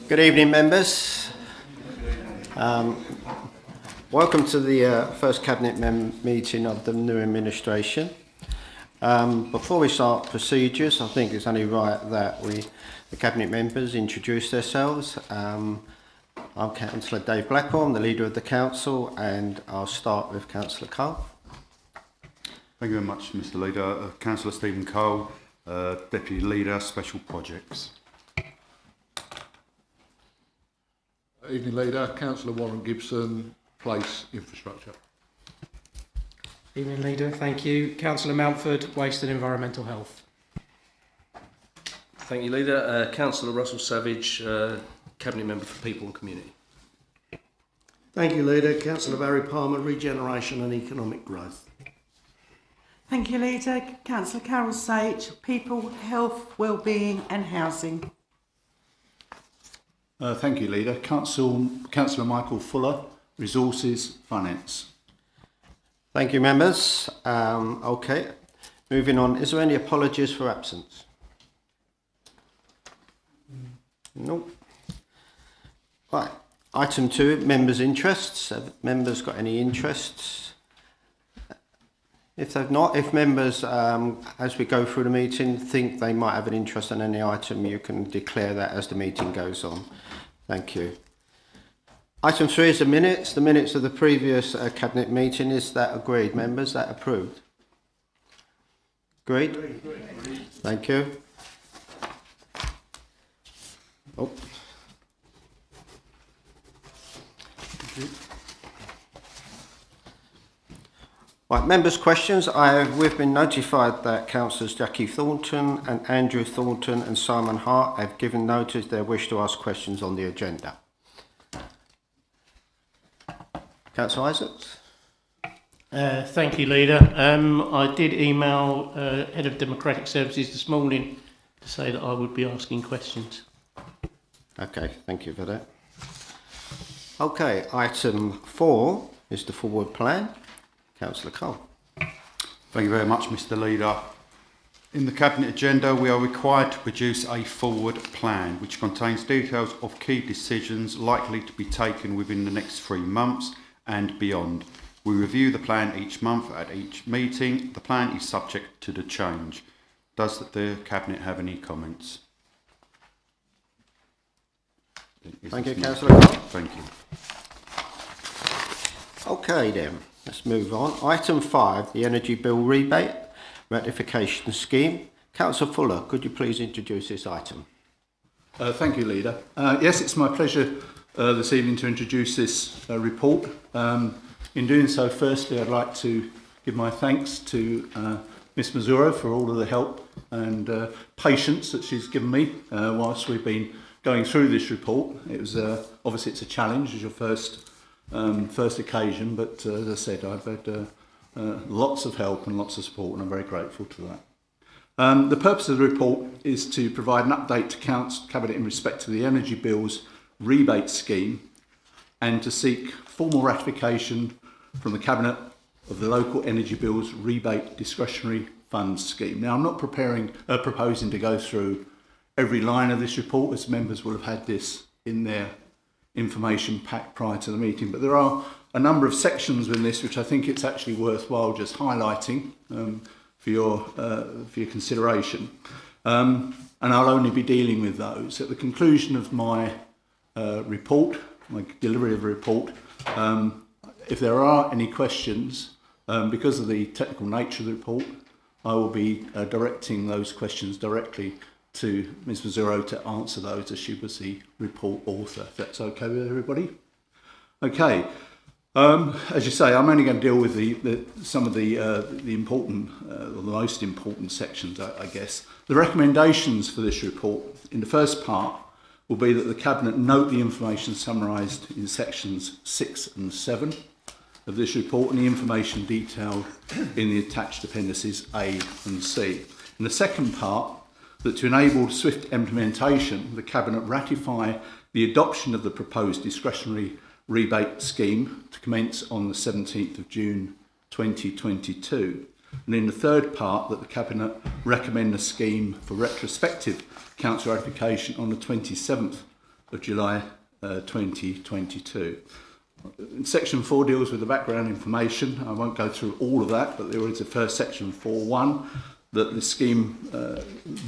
Good evening, members. Welcome to the first Cabinet meeting of the new administration. Before we start procedures, I think it's only right that the Cabinet members introduce themselves. I'm Councillor Dave Blackwell, the leader of the Council, and I'll start with Councillor Cole. Thank you very much, Mr. Leader. Councillor Stephen Cole, Deputy Leader, Special Projects. Evening Leader, Councillor Warren Gibson, Place Infrastructure. Evening Leader, thank you. Councillor Mountford, Waste and Environmental Health. Thank you, Leader. Councillor Russell Savage, Cabinet Member for People and Community. Thank you, Leader. Councillor Barry Palmer, Regeneration and Economic Growth. Thank you, Leader. Councillor Carol Sage, People, Health, Wellbeing and Housing. Thank you, Leader. Councillor Michael Fuller, Resources, Finance. Thank you, members. Okay, moving on. Is there any apologies for absence? Nope. Right. Item 2, members' interests. Have members got any interests? If they've not, if members, as we go through the meeting, think they might have an interest in any item, you can declare that as the meeting goes on. Thank you. Item 3 is the minutes. The minutes of the previous Cabinet meeting. Is that agreed, members? That approved? Agreed? Thank you. Oh. Right, members' questions. We've been notified that Councillors Jackie Thornton and Andrew Thornton and Simon Hart have given notice they wish to ask questions on the agenda. Councillor Isaacs. Thank you, Leader. I did email Head of Democratic Services this morning to say that I would be asking questions. Okay, thank you for that. Okay, item 4 is the forward plan. Councillor Cole. Thank you very much, Mr. Leader. In the Cabinet agenda, we are required to produce a forward plan which contains details of key decisions likely to be taken within the next 3 months and beyond. We review the plan each month at each meeting. The plan is subject to the change. Does the Cabinet have any comments? Thank you, Councillor Cole. Thank you. Okay then, let's move on. Item 5, the Energy Bill Rebate Ratification Scheme. Councillor Fuller, could you please introduce this item? Thank you, Leader. Yes, it's my pleasure this evening to introduce this report. In doing so, firstly, I'd like to give my thanks to Ms Mazzuro for all of the help and patience that she's given me whilst we've been going through this report. It was obviously it's a challenge, it's your first occasion, but as I said, I've had lots of help and lots of support, and I'm very grateful to that. The purpose of the report is to provide an update to Cabinet in respect to the Energy Bills Rebate Scheme and to seek formal ratification from the Cabinet of the Local Energy Bills Rebate Discretionary Funds Scheme. Now, I'm not proposing to go through every line of this report, as members will have had this in their information pack prior to the meeting, but there are a number of sections in this which I think it's actually worthwhile just highlighting for your consideration, and I'll only be dealing with those at the conclusion of my report, my delivery of the report. If there are any questions, because of the technical nature of the report, I will be directing those questions directly to Ms Mazzuro to answer those, as she was the report author, if that's okay with everybody. Okay, as you say, I'm only going to deal with some of the important, or the most important sections, I guess. The recommendations for this report in the first part will be that the Cabinet note the information summarised in sections 6 and 7 of this report and the information detailed in the attached appendices A and C. In the second part, that to enable swift implementation, the Cabinet ratify the adoption of the proposed discretionary rebate scheme to commence on the 17th of June 2022. And in the third part, that the Cabinet recommend the scheme for retrospective council ratification on the 27th of July 2022. Section 4 deals with the background information. I won't go through all of that, but there is a first section 4.1 that the scheme,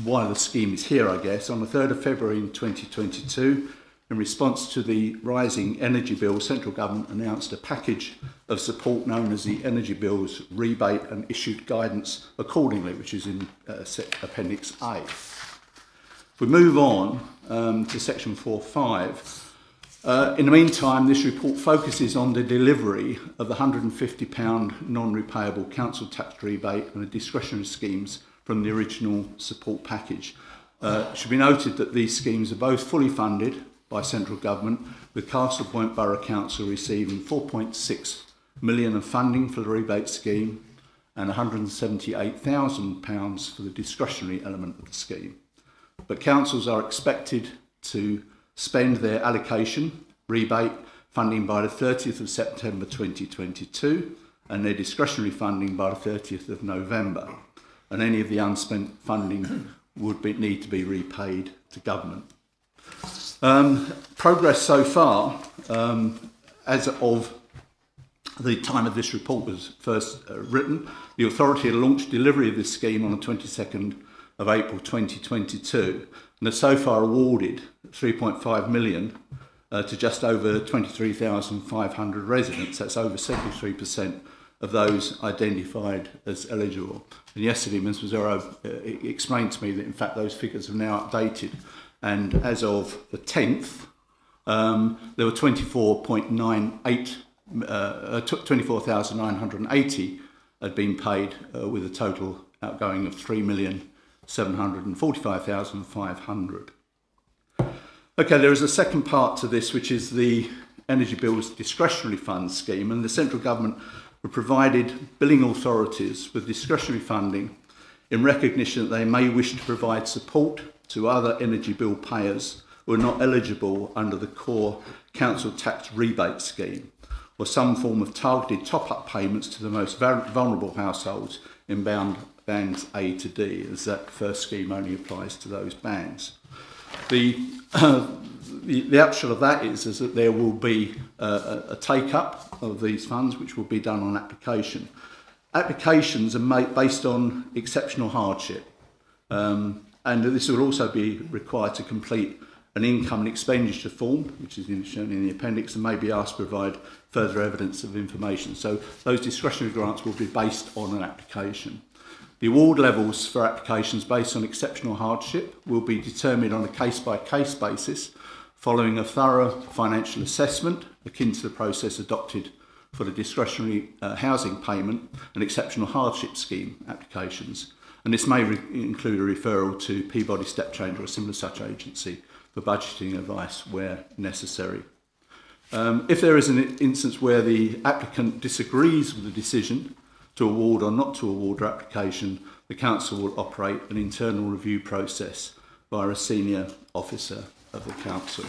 why the scheme is here, I guess. On the 3rd of February in 2022, in response to the rising energy bill, central government announced a package of support known as the Energy Bills Rebate and issued guidance accordingly, which is in Appendix A. If we move on to section 4.5, in the meantime, this report focuses on the delivery of the £150 non-repayable council tax rebate and the discretionary schemes from the original support package. It should be noted that these schemes are both fully funded by central government, with Castle Point Borough Council receiving £4.6 million of funding for the rebate scheme and £178,000 for the discretionary element of the scheme. But councils are expected to spend their allocation rebate funding by the 30th of September 2022 and their discretionary funding by the 30th of November. And any of the unspent funding would need to be repaid to government. Progress so far, as of the time of this report was first written, the authority had launched delivery of this scheme on the 22nd of April 2022 and has so far awarded 3.5 million to just over 23,500 residents. That's over 73% of those identified as eligible. And yesterday, Ms. Mazzaro explained to me that in fact those figures have now updated, and as of the 10th, there were 24,980 had been paid with a total outgoing of 3,745,500. Okay, there is a second part to this, which is the Energy Bills Discretionary Fund scheme, and the central government were provided billing authorities with discretionary funding in recognition that they may wish to provide support to other energy bill payers who are not eligible under the core council tax rebate scheme, or some form of targeted top-up payments to the most vulnerable households in bands A to D, as that first scheme only applies to those bands. The upshot of that is that there will be a take-up of these funds, which will be done on application. Applications are made based on exceptional hardship, and this will also be required to complete an income and expenditure form, which is shown in the appendix, and may be asked to provide further evidence of information. So those discretionary grants will be based on an application. The award levels for applications based on exceptional hardship will be determined on a case-by-case basis following a thorough financial assessment akin to the process adopted for the discretionary housing payment and exceptional hardship scheme applications. And this may include a referral to Peabody Step Change or a similar such agency for budgeting advice where necessary. If there is an instance where the applicant disagrees with the decision to award or not to award their application, the council will operate an internal review process by a senior officer of the council.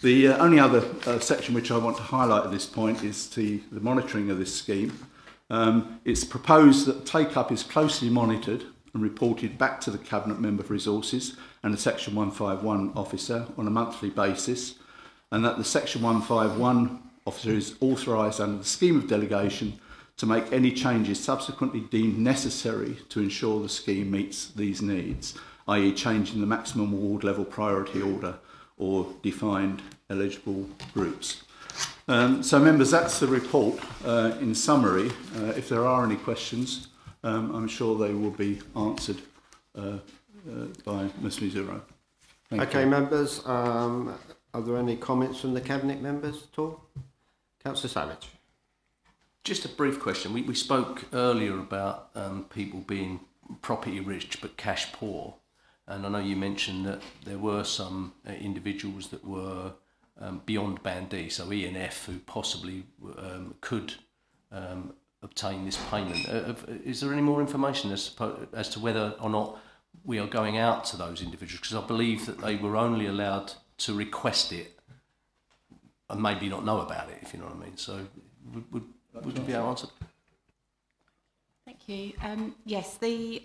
The only other section which I want to highlight at this point is the monitoring of this scheme. It's proposed that take-up is closely monitored and reported back to the Cabinet Member for Resources and the Section 151 officer on a monthly basis, and that the Section 151 officer is authorised under the scheme of delegation to make any changes subsequently deemed necessary to ensure the scheme meets these needs, i.e. changing the maximum award level priority order or defined eligible groups. So members, that's the report in summary. If there are any questions, I'm sure they will be answered by Ms. Mazzaro. Okay, members, are there any comments from the Cabinet members at all? Councillor Savage. Just a brief question. We spoke earlier about people being property rich but cash poor, and I know you mentioned that there were some individuals that were beyond Band D, so E and F, who possibly could obtain this payment. Is there any more information as to whether or not we are going out to those individuals? Because I believe that they were only allowed to request it and maybe not know about it, if you know what I mean. So would you be able to answer? Thank you. Yes, the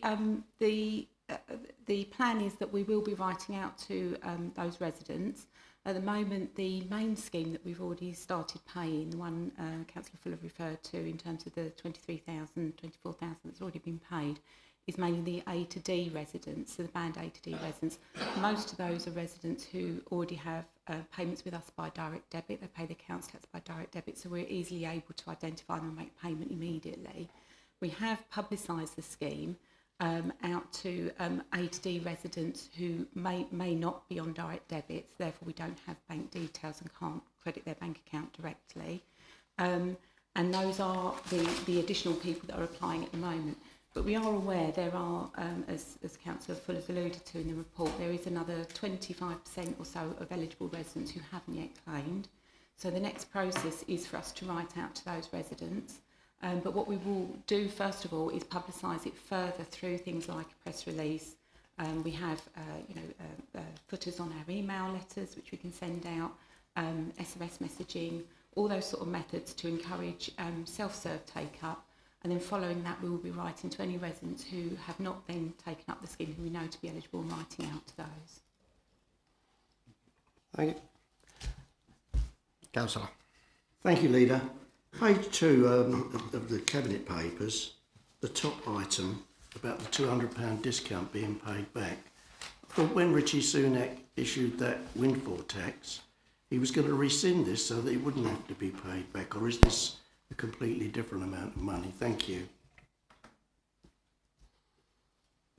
plan is that we will be writing out to those residents. At the moment, the main scheme that we've already started paying, the one Councillor Fuller referred to in terms of the 23,000, 24,000 that's already been paid, is mainly the A to D residents, so the band A to D residents. Most of those are residents who already have payments with us by direct debit. They pay their council tax by direct debit, so we're easily able to identify them and make payment immediately. We have publicised the scheme out to A to D residents who may not be on direct debits, therefore we don't have bank details and can't credit their bank account directly. And those are the additional people that are applying at the moment. But we are aware there are, as Councillor Fuller's alluded to in the report, there is another 25% or so of eligible residents who haven't yet claimed. So the next process is for us to write out to those residents. But what we will do first of all is publicise it further through things like a press release. We have footers on our email letters which we can send out, SMS messaging, all those sort of methods to encourage self-serve take-up. And then following that, we will be writing to any residents who have not then taken up the scheme who we know to be eligible and writing out to those. Thank you. Councillor. Thank you, Leader. Page 2 of the Cabinet Papers, the top item about the £200 discount being paid back. I thought when Richie Sunak issued that windfall tax, he was going to rescind this so that it wouldn't have to be paid back, or is this a completely different amount of money? Thank you.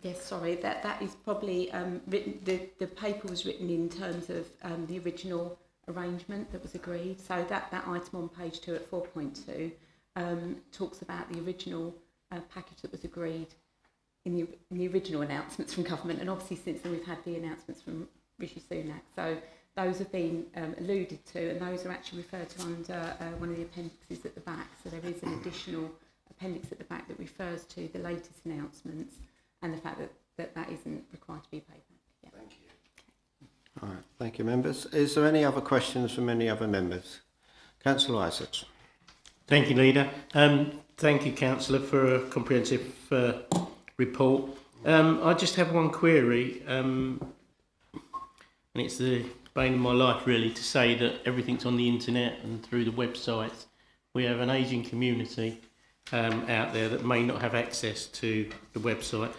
Yes, sorry, that is probably written, the paper was written in terms of the original arrangement that was agreed. So that item on page 2 at 4.2 talks about the original package that was agreed in the original announcements from government, and obviously since then we've had the announcements from Rishi Sunak. So those have been alluded to, and those are actually referred to under one of the appendices at the back. So there is an additional appendix at the back that refers to the latest announcements and the fact that isn't required to be paid back. Yeah. Thank you. All right, thank you, members. Is there any other questions from any other members? Councillor Isaacs. Thank you, Leader. Thank you, Councillor, for a comprehensive report. I just have one query, and it's the bane of my life, really, to say that everything's on the internet and through the websites. We have an ageing community out there that may not have access to the website.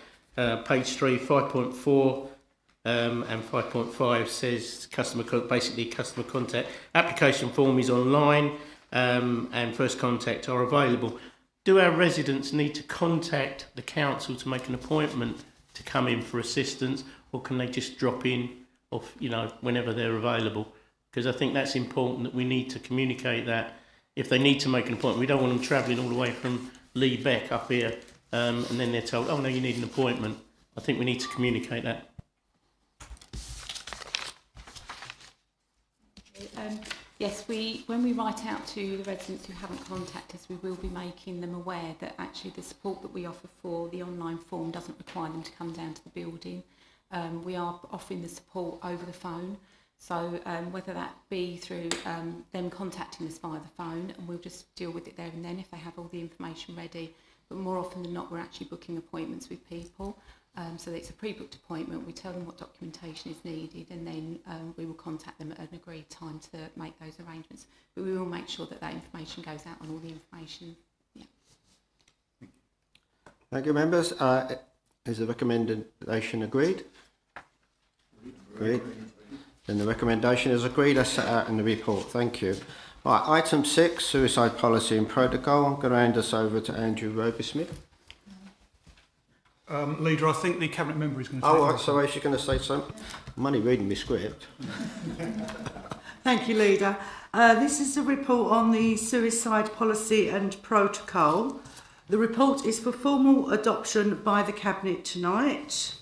Page 3, 5.4 and 5.5 says basically customer contact. Application form is online and first contact are available. Do our residents need to contact the council to make an appointment to come in for assistance, or can they just drop in whenever they're available? Because I think that's important, that we need to communicate that. If they need to make an appointment, we don't want them travelling all the way from Lee Beck up here and then they're told, oh no, you need an appointment. I think we need to communicate that. Yes, when we write out to the residents who haven't contacted us, we will be making them aware that actually the support that we offer for the online form doesn't require them to come down to the building. We are offering the support over the phone, so whether that be through them contacting us via the phone, and we'll just deal with it there and then if they have all the information ready. But more often than not, we're actually booking appointments with people. So it's a pre-booked appointment, we tell them what documentation is needed, and then we will contact them at an agreed time to make those arrangements. But we will make sure that information goes out on all the information. Yeah. Thank you, members. Is the recommendation agreed? Agreed. Then the recommendation is agreed as set out in the report. Thank you. Right, item 6, suicide policy and protocol. I'm going to hand us over to Andrew Robey-Smith. Leader, I think the Cabinet member is going to take right, sorry, she's going to say something. I'm only reading my script. Thank you, Leader. This is a report on the suicide policy and protocol. The report is for formal adoption by the Cabinet tonight.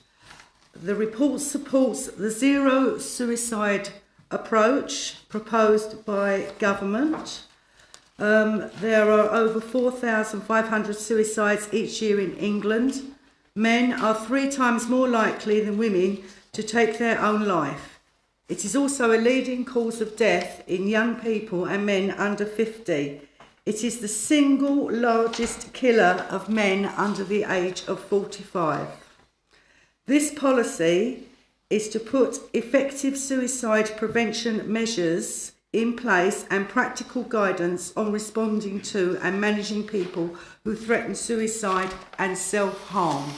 The report supports the zero suicide approach proposed by government. There are over 4,500 suicides each year in England. Men are 3 times more likely than women to take their own life. It is also a leading cause of death in young people and men under 50. It is the single largest killer of men under the age of 45. This policy is to put effective suicide prevention measures in place and practical guidance on responding to and managing people who threaten suicide and self-harm.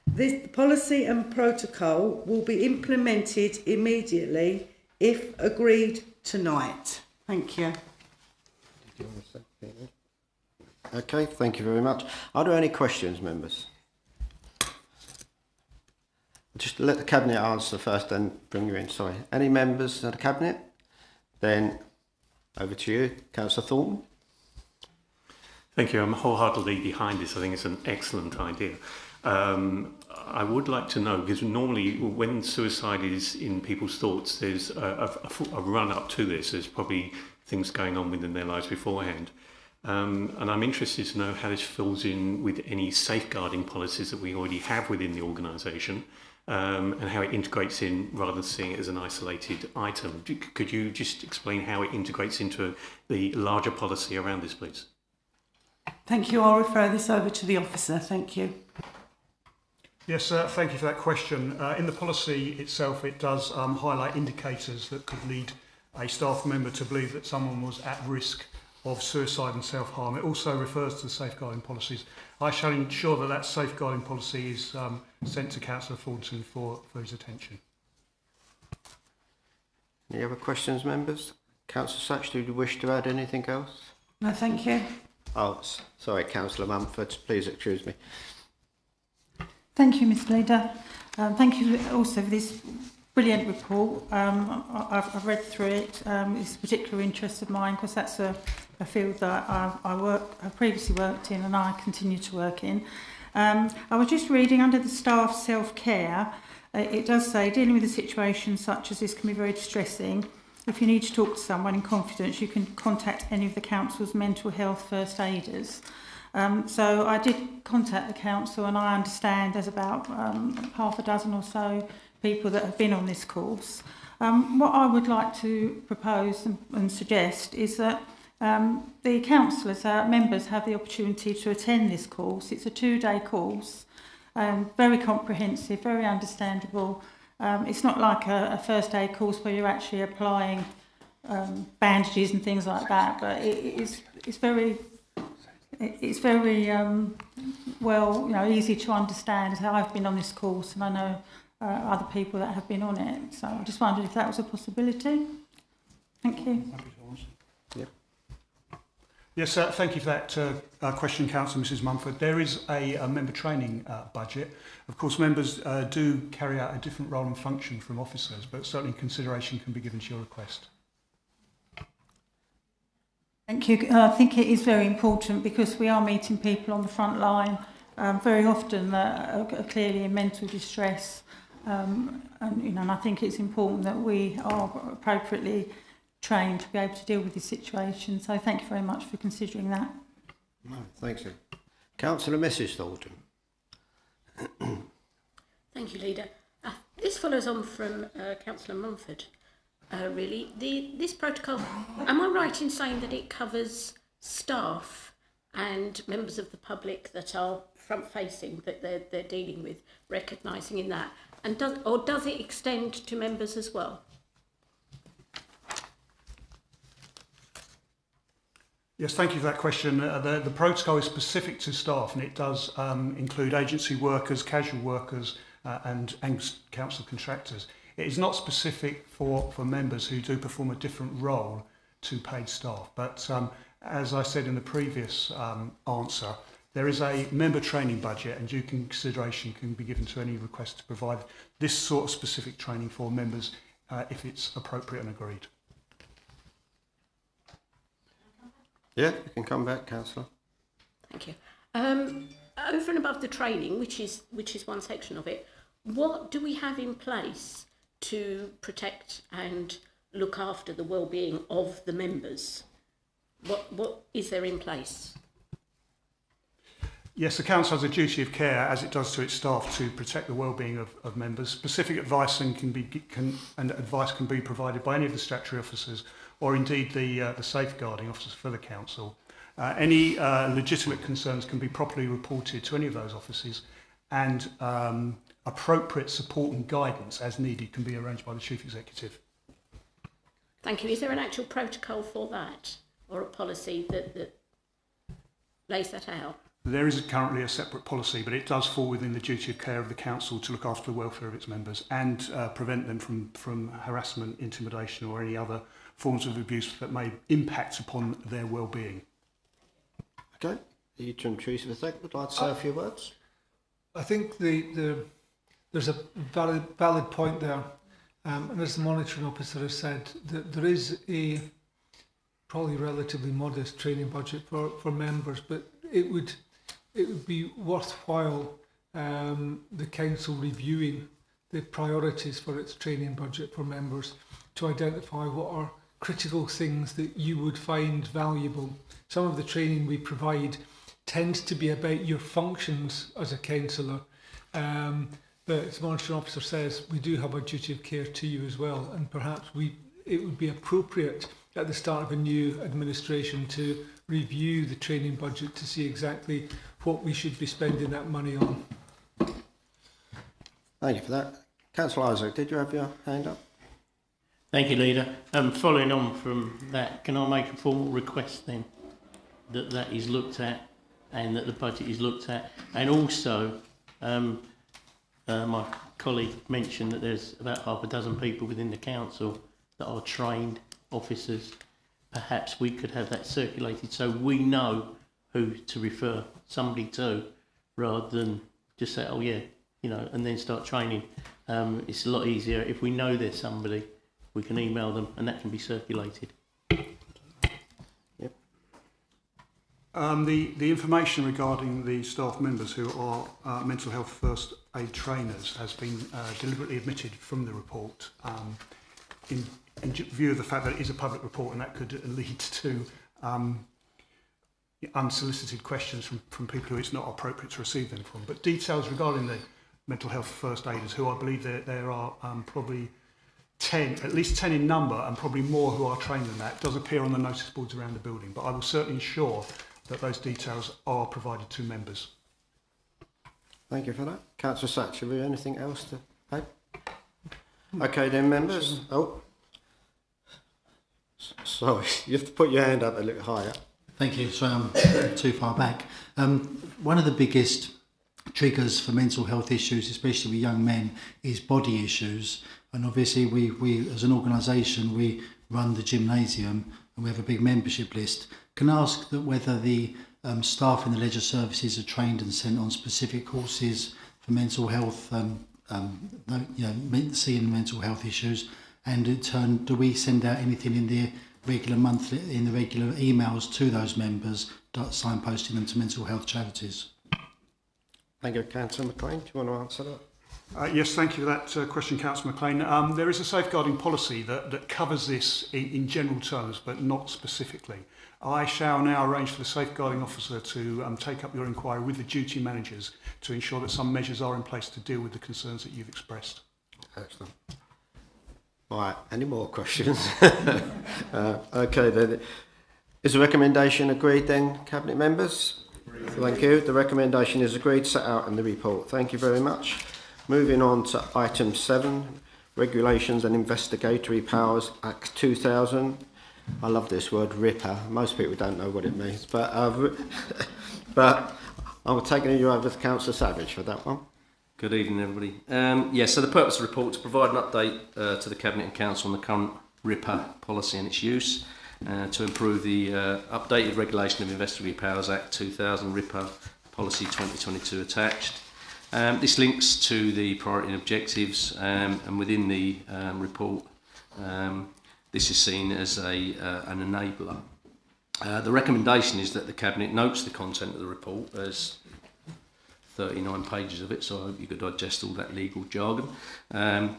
This policy and protocol will be implemented immediately if agreed tonight. Thank you. Okay, thank you very much. Are there any questions, members? Just let the Cabinet answer first, then bring you in. Sorry. Any members of the Cabinet? Then over to you, Councillor Thornton. Thank you. I'm wholeheartedly behind this. I think it's an excellent idea. I would like to know, because normally when suicide is in people's thoughts, there's a run up to this. There's probably things going on within their lives beforehand. And I'm interested to know how this fills in with any safeguarding policies that we already have within the organisation, and how it integrates in rather than seeing it as an isolated item. Could you just explain how it integrates into the larger policy around this, please? Thank you. I'll refer this over to the officer. Thank you. Yes, thank you for that question. In the policy itself, it does highlight indicators that could lead a staff member to believe that someone was at risk of suicide and self-harm. It also refers to the safeguarding policies. I shall ensure that that safeguarding policy is sent to Councillor Thornton for his attention. Any other questions, members? Councillor Sachs, do you wish to add anything else? No, thank you. Oh, sorry, Councillor Mumford, please excuse me. Thank you, Mr. Leader. Thank you also for this brilliant report. I've read through it. It's a particular interest of mine because that's a field that I previously worked in and I continue to work in. I was just reading under the staff self-care. It does say dealing with a situation such as this can be very distressing. If you need to talk to someone in confidence, you can contact any of the council's mental health first aiders. So I did contact the council, and I understand there's about half a dozen or so people that have been on this course. What I would like to propose and suggest is that the councillors, members, have the opportunity to attend this course. It's a 2-day course, very comprehensive, very understandable. It's not like a first aid course where you're actually applying bandages and things like that, but it's very well, easy to understand. As I've been on this course, and I know other people that have been on it. So I just wondered if that was a possibility. Thank you. Yep. Yes, thank you for that question, Councillor Mrs Mumford. There is a member training budget. Of course, members do carry out a different role and function from officers, but certainly consideration can be given to your request. Thank you. I think it is very important because we are meeting people on the front line very often that are clearly in mental distress, and I think it's important that we are appropriately trained to be able to deal with this situation. So thank you very much for considering that. No, thanks. Councillor Mrs Thornton. Thank you, Leader. This follows on from Councillor Mumford. Really, this protocol, am I right in saying that it covers staff and members of the public that are front-facing, that they're dealing with, recognising in that, and does it extend to members as well? Yes, thank you for that question. The protocol is specific to staff, and it does include agency workers, casual workers, and council contractors. It is not specific for members who do perform a different role to paid staff. But as I said in the previous answer, there is a member training budget, and due consideration can be given to any request to provide this sort of specific training for members if it's appropriate and agreed. Yeah, you can come back, Councillor. Thank you. Over and above the training, which is one section of it, what do we have in place to protect and look after the well-being of the members? What is there in place? Yes, the Council has a duty of care, as it does to its staff, to protect the well-being of members. Specific advice advice can be provided by any of the statutory officers, or indeed the safeguarding officers for the Council. Any legitimate concerns can be properly reported to any of those officers, and appropriate support and guidance as needed can be arranged by the Chief Executive. Thank you. Is there an actual protocol for that, or a policy that lays that out? There is currently a separate policy, but it does fall within the duty of care of the council to look after the welfare of its members and prevent them from harassment, intimidation or any other forms of abuse that may impact upon their well-being. Okay, the interim chief of exec would like to say a few words. I think there's a valid point there, and as the monitoring officer has said, that there is a probably relatively modest training budget for members, but it would be worthwhile the council reviewing the priorities for its training budget for members to identify what are critical things that you would find valuable. Some of the training we provide tends to be about your functions as a councillor, but as the monitoring officer says, we do have a duty of care to you as well, and perhaps it would be appropriate at the start of a new administration to review the training budget to see exactly what we should be spending that money on. Thank you for that. Councillor Isaac, did you have your hand up? Thank you, Leader. Following on from that, can I make a formal request then that is looked at and that the budget is looked at? And also, my colleague mentioned that there's about half a dozen people within the council that are trained officers. Perhaps we could have that circulated so we know who to refer somebody to, rather than just say, oh yeah, you know, and then start training. It's a lot easier if we know there's somebody, we can email them and that can be circulated. Yep. The information regarding the staff members who are mental health first aid trainers has been deliberately omitted from the report in view of the fact that it is a public report and that could lead to unsolicited questions from people who it's not appropriate to receive them from. But details regarding the mental health first aiders, who I believe there are probably 10, at least 10 in number, and probably more who are trained in that, does appear on the notice boards around the building. But I will certainly ensure that those details are provided to members. Thank you for that. Councillor Satch, have you anything else to add? Okay then, members. Oh, sorry, you have to put your hand up a little higher. Thank you. So I'm too far back. One of the biggest triggers for mental health issues, especially with young men, is body issues. And obviously we as an organisation, we run the gymnasium and we have a big membership list. Can I ask that whether the staff in the leisure services are trained and sent on specific courses for mental health, seeing mental health issues, and in turn, do we send out anything in the regular emails to those members, signposting them to mental health charities? Thank you, Councillor McLean. Do you want to answer that? Yes, thank you for that question, Councillor McLean. There is a safeguarding policy that covers this in general terms, but not specifically. I shall now arrange for the safeguarding officer to take up your inquiry with the duty managers to ensure that some measures are in place to deal with the concerns that you've expressed. Excellent. All right, any more questions? Okay, then. Is the recommendation agreed then, Cabinet members? Agreed. Thank you. The recommendation is agreed, set out in the report. Thank you very much. Moving on to item 7, Regulations and Investigatory Powers Act 2000. I love this word, RIPA. Most people don't know what it means, but I'm taking you over to Councillor Savage for that one. Good evening, everybody. So the purpose of the report is to provide an update to the Cabinet and Council on the current RIPA policy and its use, to improve the updated Regulation of Investigatory Powers Act 2000 RIPA Policy 2022 attached. This links to the priority and objectives, and within the report, this is seen as an enabler. The recommendation is that the Cabinet notes the content of the report. There's 39 pages of it, so I hope you could digest all that legal jargon. And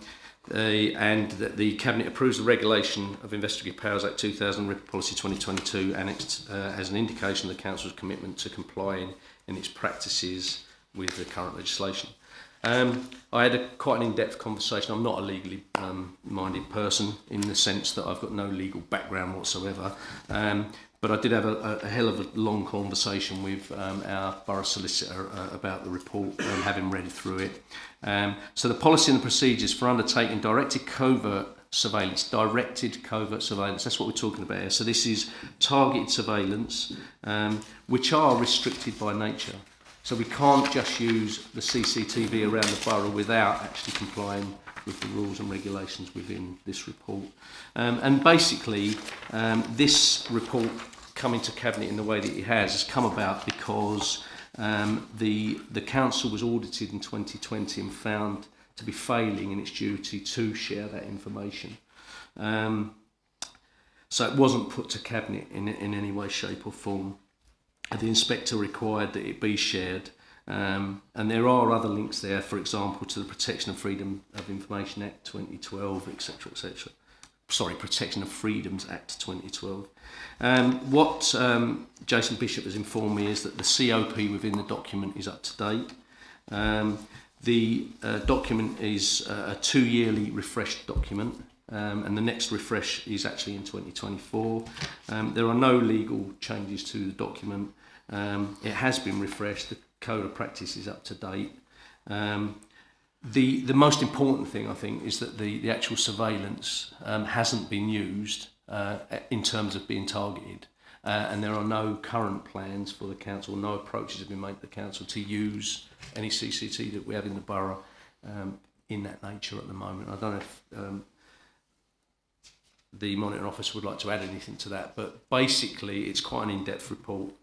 that the Cabinet approves the Regulation of Investigatory Powers Act 2000 RIPA Policy 2022 annexed as an indication of the Council's commitment to complying in its practices with the current legislation. I had quite an in-depth conversation. I'm not a legally minded person in the sense that I've got no legal background whatsoever, but I did have a hell of a long conversation with our borough solicitor about the report, having read through it. So the policy and the procedures for undertaking directed covert surveillance, that's what we're talking about here. So this is targeted surveillance, which are restricted by nature. So we can't just use the CCTV around the borough without actually complying with the rules and regulations within this report. And basically, this report coming to Cabinet in the way that it has come about because the council was audited in 2020 and found to be failing in its duty to share that information. So it wasn't put to Cabinet in any way, shape or form. The inspector required that it be shared, and there are other links there, for example, to the Protection of Freedom of Information Act 2012, etc., etc. Sorry, Protection of Freedoms Act 2012. What Jason Bishop has informed me is that the COP within the document is up to date. The document is a 2-yearly refreshed document, and the next refresh is actually in 2024. There are no legal changes to the document. It has been refreshed. The code of practice is up to date. The most important thing, I think, is that the actual surveillance hasn't been used in terms of being targeted. And there are no current plans for the council, no approaches have been made to the council to use any CCTV that we have in the borough in that nature at the moment. I don't know if the monitoring officer would like to add anything to that, but basically it's quite an in-depth report,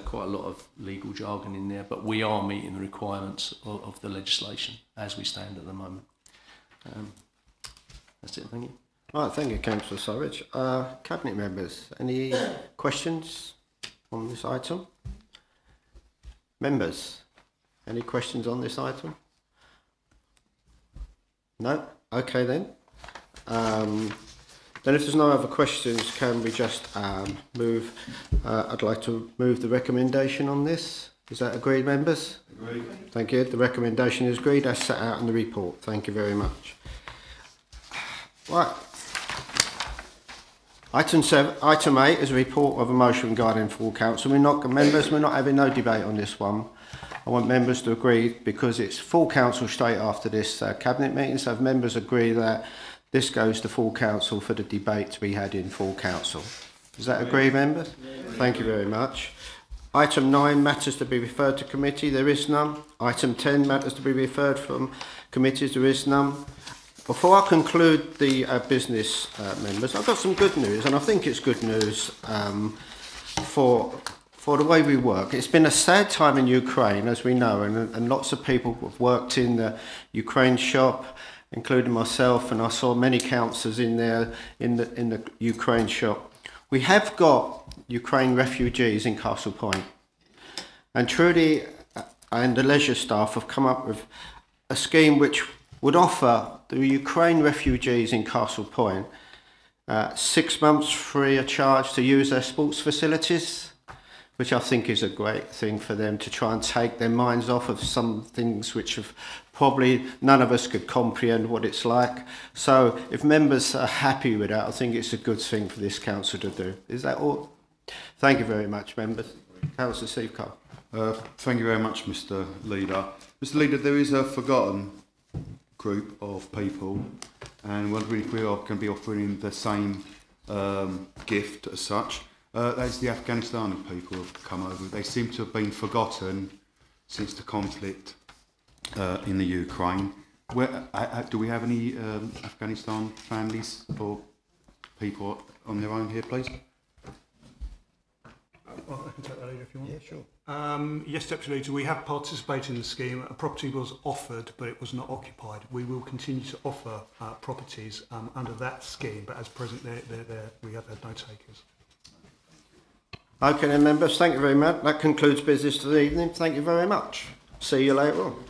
quite a lot of legal jargon in there, but we are meeting the requirements of the legislation as we stand at the moment. That's it, thank you. Right, thank you, Councillor Surridge. Cabinet members, any questions on this item? Members, any questions on this item? No? Okay then. Then if there's no other questions, can we just move, I'd like to move the recommendation on this. Is that agreed, members? Agreed. Thank you. The recommendation is agreed as set out in the report. Thank you very much. Right. Item 8 is a report of a motion regarding full council. We're not having no debate on this one. I want members to agree because it's full council straight after this cabinet meeting. So if members agree that this goes to full council for the debate to be had in full council. Does that agree, members? Thank you very much. Item 9, matters to be referred to committee. There is none. Item 10, matters to be referred from committees. There is none. Before I conclude the business, members, I've got some good news, and I think it's good news for the way we work. It's been a sad time in Ukraine, as we know, and lots of people have worked in the Ukraine shop, including myself, and I saw many councillors in there in the Ukraine shop. We have got Ukraine refugees in Castle Point, and Trudy and the leisure staff have come up with a scheme which would offer the Ukraine refugees in Castle Point 6 months free of charge to use their sports facilities, which I think is a great thing for them to try and take their minds off of some things which have probably none of us could comprehend what it's like. So if members are happy with that, I think it's a good thing for this council to do. Is that all? Thank you very much, members. Councillor Steve Cole. Thank you very much, Mr. Leader. Mr. Leader, there is a forgotten group of people, and wondering if we are going to be offering the same gift as such. That is the Afghanistani people who have come over. They seem to have been forgotten since the conflict in the Ukraine. Do we have any Afghanistan families or people on their own here, please? Well, I can take that later if you want. Yeah, sure. Yes, Deputy Leader, we have participated in the scheme. A property was offered, but it was not occupied. We will continue to offer properties under that scheme, but as present, we have had no takers. Okay then, members, thank you very much. That concludes business for the evening. Thank you very much. See you later on.